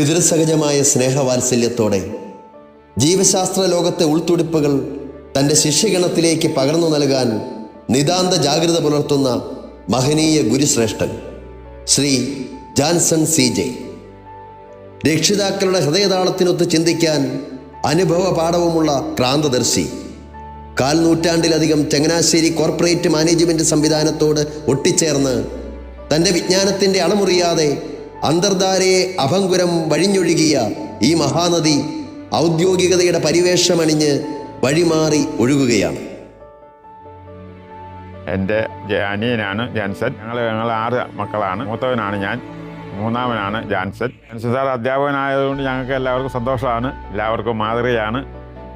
പിതൃസഹജമായ സ്നേഹവാത്സല്യത്തോടെ ജീവശാസ്ത്ര ലോകത്തെ ഉൾത്തുടിപ്പുകൾ തൻ്റെ ശിഷ്യഗണത്തിലേക്ക് പകർന്നു നൽകാൻ നിതാന്ത ജാഗ്രത പുലർത്തുന്ന മഹനീയ ഗുരുശ്രേഷ്ഠൻ ശ്രീ ജാൻസൺ CJ. രക്ഷിതാക്കളുടെ ഹൃദയതാളത്തിനൊത്ത് ചിന്തിക്കാൻ അനുഭവ പാഠവുമുള്ള ക്രാന്തദർശി. 4 നൂറ്റാണ്ടിലധികം ചങ്ങനാശ്ശേരി കോർപ്പറേറ്റ് മാനേജ്മെൻറ്റ് സംവിധാനത്തോട് ഒട്ടിച്ചേർന്ന് തൻ്റെ വിജ്ഞാനത്തിൻ്റെ അണമുറിയാതെ അന്തർധാരയെ അഭംഗുരം വഴിഞ്ഞൊഴുകിയ ഈ മഹാനദി ഔദ്യോഗികതയുടെ പരിവേഷമണിഞ്ഞ് വഴിമാറി ഒഴുകുകയാണ്. എൻ്റെ അനിയനാണ് ജാൻസൺ. ഞങ്ങൾ 6 മക്കളാണ്. മൂത്തവനാണ് ഞാൻ, മൂന്നാമനാണ് ജാൻസൺ. ജാൻസൺ സാർ അധ്യാപകനായതുകൊണ്ട് ഞങ്ങൾക്ക് എല്ലാവർക്കും സന്തോഷമാണ്, എല്ലാവർക്കും മാതൃകയാണ്,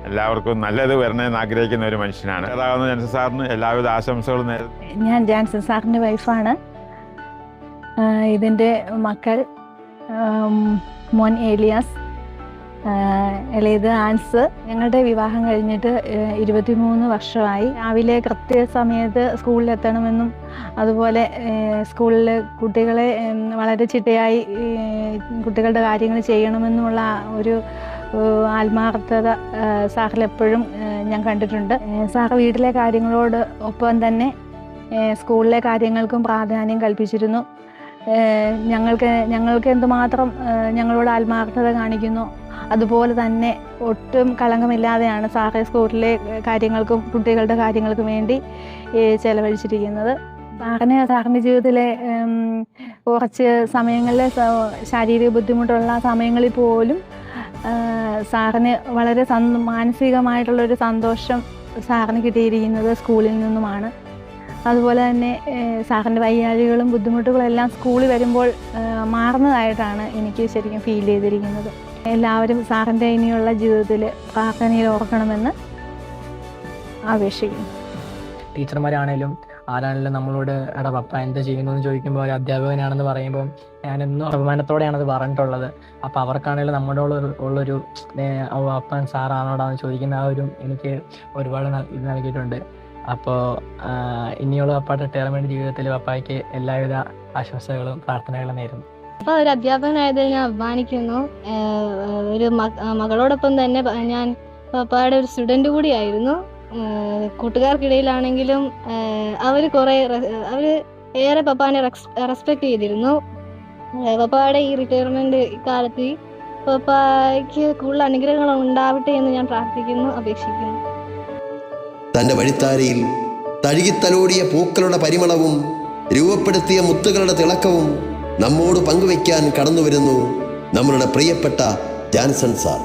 എല്ലാവർക്കും നല്ലത് വരണമെന്ന് ആഗ്രഹിക്കുന്ന ഒരു മനുഷ്യനാണ്. അതാവുന്ന ജാൻസൺ സാറിന് എല്ലാവിധ ആശംസകളും നേരുന്നു. ഞാൻ ജാൻസൺ സാറിൻ്റെ വൈഫാണ്. ഇതിൻ്റെ മക്കൾ മോൻ ഏലിയാസ്, ഇളയത് ആൻസ്. ഞങ്ങളുടെ വിവാഹം കഴിഞ്ഞിട്ട് 23 വർഷമായി. രാവിലെ കൃത്യസമയത്ത് സ്കൂളിലെത്തണമെന്നും അതുപോലെ സ്കൂളിൽ കുട്ടികളെ വളരെ ചിട്ടയായി കുട്ടികളുടെ കാര്യങ്ങൾ ചെയ്യണമെന്നുമുള്ള ഒരു ആത്മാർത്ഥത സാറിലെപ്പോഴും ഞാൻ കണ്ടിട്ടുണ്ട്. സാർ വീട്ടിലെ കാര്യങ്ങളോട് ഒപ്പം തന്നെ സ്കൂളിലെ കാര്യങ്ങൾക്കും പ്രാധാന്യം കൽപ്പിച്ചിരുന്നു. ഞങ്ങൾക്ക് എന്തുമാത്രം ഞങ്ങളോട് ആത്മാർത്ഥത കാണിക്കുന്നു അതുപോലെ തന്നെ ഒട്ടും കളങ്കമില്ലാതെയാണ് സാറ് സ്കൂളിലെ കാര്യങ്ങൾക്കും കുട്ടികളുടെ കാര്യങ്ങൾക്കും വേണ്ടി ചെലവഴിച്ചിരിക്കുന്നത്. സാറിൻ്റെ ജീവിതത്തിലെ കുറച്ച് സമയങ്ങളിൽ ശാരീരിക ബുദ്ധിമുട്ടുള്ള സമയങ്ങളിൽ പോലും സാറിന് വളരെ മാനസികമായിട്ടുള്ളൊരു സന്തോഷം സാറിന് കിട്ടിയിരിക്കുന്നത് സ്കൂളിൽ നിന്നുമാണ്. അതുപോലെ തന്നെ സാറിൻ്റെ വയ്യാഴികളും ബുദ്ധിമുട്ടുകളും എല്ലാം സ്കൂളിൽ വരുമ്പോൾ മാറുന്നതായിട്ടാണ് എനിക്ക് ശരിക്കും ഫീൽ ചെയ്തിരിക്കുന്നത്. എല്ലാവരും സാറിൻ്റെ ഇനിയുള്ള ജീവിതത്തിൽ പ്രാർത്ഥനയിൽ ഓർക്കണമെന്ന് അപേക്ഷിക്കുന്നു. ടീച്ചർമാരാണേലും ആരാണെങ്കിലും നമ്മളോട് എടാ പപ്പ എന്താ ചെയ്യുന്നു എന്ന് ചോദിക്കുമ്പോൾ ഒരു അധ്യാപകനാണെന്ന് പറയുമ്പോൾ ഞാനെന്നും അഭിമാനത്തോടെയാണത് പറഞ്ഞിട്ടുള്ളത്. അപ്പോൾ അവർക്കാണെങ്കിലും നമ്മുടെ ഉള്ളൊരു അപ്പൻ സാറാണോടാന്ന് ചോദിക്കുന്ന ആ ഒരു എനിക്ക് ഒരുപാട് ഇത് നൽകിയിട്ടുണ്ട്. അപ്പോൾ ഇനിയുള്ള പപ്പായുടെ റിട്ടയർമെൻറ്റ് ജീവിതത്തിൽ പപ്പായ്ക്ക് എല്ലാവിധ ആശംസകളും പ്രാർത്ഥനകളും നേരുന്നു. അപ്പോൾ ഒരു അധ്യാപകനായതിൽ ഞാൻ അഭിമാനിക്കുന്നു. ഒരു മകളോടൊപ്പം തന്നെ ഞാൻ പപ്പായുടെ ഒരു സ്റ്റുഡൻറ്റ് കൂടിയായിരുന്നു. കൂട്ടുകാർക്കിടയിലാണെങ്കിലും അവർ ഏറെ പപ്പാനെ റെസ്പെക്ട് ചെയ്തിരുന്നു. പപ്പായുടെ ഈ റിട്ടയർമെൻറ്റ് കാലത്ത് പപ്പായ്ക്ക് കൂടുതൽ അനുഗ്രഹങ്ങൾ ഉണ്ടാവട്ടെ എന്ന് ഞാൻ പ്രാർത്ഥിക്കുന്നു, അപേക്ഷിക്കുന്നു. തൻ്റെ വഴിത്താരയിൽ തഴുകിത്തലോടിയ പൂക്കളുടെ പരിമളവും രൂപപ്പെടുത്തിയ മുത്തുകളുടെ തിളക്കവും നമ്മോട് പങ്കുവയ്ക്കാൻ കടന്നുവരുന്നു നമ്മളുടെ പ്രിയപ്പെട്ട ജാൻസൺ സാർ.